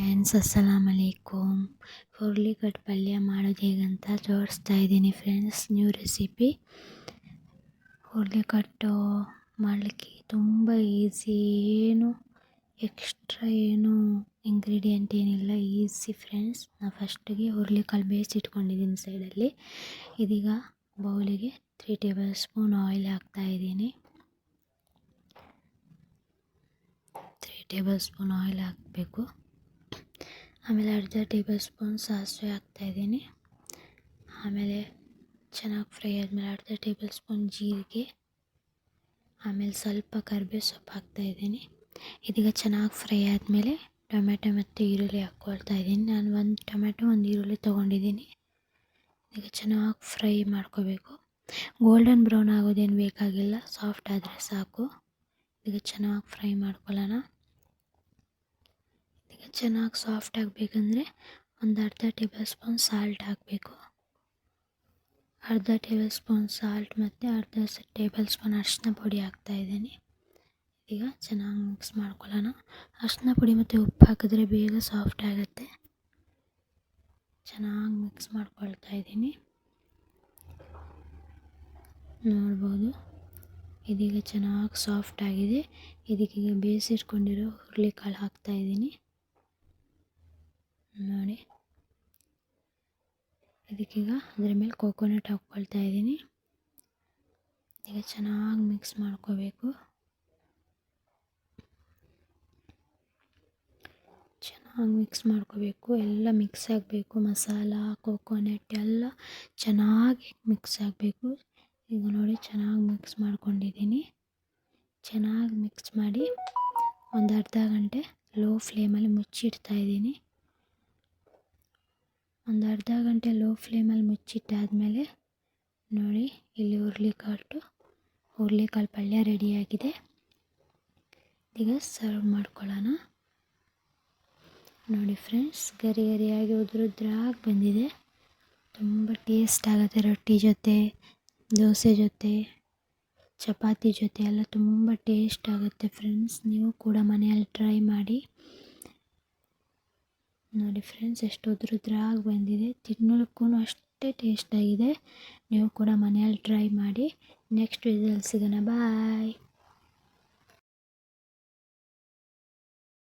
Friends ಅಸ್ಸಲಾಮ್ ಅಲೈಕುಮ್. ಹುರುಳಿಕಾಳು ಪಲ್ಯ ಮಾಡೋದು ಹೇಗಂತ ತೋರಿಸ್ತಾ ಇದ್ದೀನಿ ಫ್ರೆಂಡ್ಸ್. New recipe. ಹುರುಳಿಕಾಳು ಮಾಡಲಿಕ್ಕೆ ತುಂಬ ಈಸಿ, ಏನು ಎಕ್ಸ್ಟ್ರಾ ಇಂಗ್ರೀಡಿಯೆಂಟ್ ಏನಿಲ್ಲ, ಈಸಿ ಫ್ರೆಂಡ್ಸ್. ನಾನು ಫಸ್ಟಿಗೆ ಹುರುಳಿಕಾಳು ಬೇಯಿಸಿಟ್ಕೊಂಡಿದ್ದೀನಿ ಸೈಡಲ್ಲಿ. ಇದೀಗ ಬೌಲಿಗೆ 3 ಟೇಬಲ್ ಸ್ಪೂನ್ ಆಯಿಲ್ ಹಾಕ್ತಾಯಿದ್ದೀನಿ. 3 ಟೇಬಲ್ ಸ್ಪೂನ್ ಆಯಿಲ್ ಹಾಕಬೇಕು. ಆಮೇಲೆ ಅರ್ಧ ಟೇಬಲ್ ಸ್ಪೂನ್ ಸಾಸಿವೆ ಹಾಕ್ತಾಯಿದ್ದೀನಿ. ಆಮೇಲೆ ಚೆನ್ನಾಗಿ ಫ್ರೈ ಆದಮೇಲೆ ಅರ್ಧ ಟೇಬಲ್ ಸ್ಪೂನ್ ಜೀರಿಗೆ, ಆಮೇಲೆ ಸ್ವಲ್ಪ ಕರಿಬೇವು ಸೊಪ್ಪು ಹಾಕ್ತಾಯಿದ್ದೀನಿ. ಇದೀಗ ಚೆನ್ನಾಗಿ ಫ್ರೈ ಆದಮೇಲೆ ಟೊಮೆಟೊ ಮತ್ತು ಈರುಳ್ಳಿ ಹಾಕ್ಕೊಳ್ತಾ ಇದ್ದೀನಿ. ನಾನು 1 ಟೊಮೆಟೊ 1 ಈರುಳ್ಳಿ ತೊಗೊಂಡಿದ್ದೀನಿ. ಈಗ ಚೆನ್ನಾಗಿ ಫ್ರೈ ಮಾಡ್ಕೋಬೇಕು. ಗೋಲ್ಡನ್ ಬ್ರೌನ್ ಆಗೋದೇನು ಬೇಕಾಗಿಲ್ಲ, ಸಾಫ್ಟ್ ಆದರೆ ಸಾಕು. ಈಗ ಚೆನ್ನಾಗಿ ಫ್ರೈ ಮಾಡ್ಕೊಳ್ಳೋಣ. ಈಗ ಚೆನ್ನಾಗಿ ಸಾಫ್ಟ್ ಆಗಬೇಕಂದ್ರೆ ಒಂದು ಅರ್ಧ ಟೇಬಲ್ ಸ್ಪೂನ್ ಸಾಲ್ಟ್ ಹಾಕಬೇಕು. ಅರ್ಧ ಟೇಬಲ್ ಸ್ಪೂನ್ ಸಾಲ್ಟ್ ಮತ್ತು ಅರ್ಧ ಟೇಬಲ್ ಸ್ಪೂನ್ ಅರಿಶಿನ ಪುಡಿ ಹಾಕ್ತಾಯಿದ್ದೀನಿ. ಈಗ ಚೆನ್ನಾಗಿ ಮಿಕ್ಸ್ ಮಾಡ್ಕೊಳ್ಳೋಣ. ಅರಿಶಿನ ಪುಡಿ ಮತ್ತು ಉಪ್ಪು ಹಾಕಿದ್ರೆ ಬೇಗ ಸಾಫ್ಟ್ ಆಗುತ್ತೆ. ಚೆನ್ನಾಗಿ ಮಿಕ್ಸ್ ಮಾಡ್ಕೊಳ್ತಾ ಇದ್ದೀನಿ. ನೋಡ್ಬೋದು, ಇದೀಗ ಚೆನ್ನಾಗಿ ಸಾಫ್ಟ್ ಆಗಿದೆ. ಇದಕ್ಕೀಗ ಬೇಯಿಸಿಟ್ಕೊಂಡಿರೋ ಹುರುಳಿಕಾಳು ಹಾಕ್ತಾಯಿದ್ದೀನಿ. ನೋಡಿ, ಇದಕ್ಕೀಗ ಅದರ ಮೇಲೆ ಕೋಕೋನಟ್ ಹಾಕ್ಕೊಳ್ತಾ ಇದ್ದೀನಿ. ಈಗ ಚೆನ್ನಾಗಿ ಮಿಕ್ಸ್ ಮಾಡ್ಕೋಬೇಕು. ಚೆನ್ನಾಗಿ ಮಿಕ್ಸ್ ಮಾಡ್ಕೋಬೇಕು. ಎಲ್ಲ ಮಿಕ್ಸ್ ಆಗಬೇಕು. ಮಸಾಲ, ಕೋಕೋನಟ್ ಎಲ್ಲ ಚೆನ್ನಾಗಿ ಮಿಕ್ಸ್ ಆಗಬೇಕು. ಈಗ ನೋಡಿ, ಚೆನ್ನಾಗಿ ಮಿಕ್ಸ್ ಮಾಡ್ಕೊಂಡಿದ್ದೀನಿ. ಚೆನ್ನಾಗಿ ಮಿಕ್ಸ್ ಮಾಡಿ ಒಂದು ಅರ್ಧ ಗಂಟೆ ಲೋ ಫ್ಲೇಮಲ್ಲಿ ಮುಚ್ಚಿಡ್ತಾಯಿದ್ದೀನಿ. ಒಂದು ಅರ್ಧ ಗಂಟೆ ಲೋ ಫ್ಲೇಮಲ್ಲಿ ಮುಚ್ಚಿಟ್ಟಾದಮೇಲೆ ನೋಡಿ, ಇಲ್ಲಿ ಹುರುಳಿಕಾಳು ಪಲ್ಯ ರೆಡಿಯಾಗಿದೆ. ಈಗ ಸರ್ವ್ ಮಾಡ್ಕೊಳ್ಳೋಣ. ನೋಡಿ ಫ್ರೆಂಡ್ಸ್, ಗರಿ ಗರಿಯಾಗಿ ಉದುರುದ್ರಾಗಿ ಬಂದಿದೆ. ತುಂಬ ಟೇಸ್ಟ್ ಆಗುತ್ತೆ. ರೊಟ್ಟಿ ಜೊತೆ, ದೋಸೆ ಜೊತೆ, ಚಪಾತಿ ಜೊತೆ ಎಲ್ಲ ತುಂಬ ಟೇಸ್ಟ್ ಆಗುತ್ತೆ ಫ್ರೆಂಡ್ಸ್. ನೀವು ಕೂಡ ಮನೆಯಲ್ಲಿ ಟ್ರೈ ಮಾಡಿ. ನೋಡಿ ಫ್ರೆಂಡ್ಸ್, ಎಷ್ಟು ಉದುರುದ್ರಾಗಿ ಬಂದಿದೆ. ತಿನ್ನೋಕ್ಕೂ ಅಷ್ಟೇ ಟೇಸ್ಟಾಗಿದೆ. ನೀವು ಕೂಡ ಮನೆಯಲ್ಲಿ ಟ್ರೈ ಮಾಡಿ. ನೆಕ್ಸ್ಟ್ ವಿಡಿಯೋದಲ್ಲಿ ಸಿಗೋಣ. ಬಾಯ್.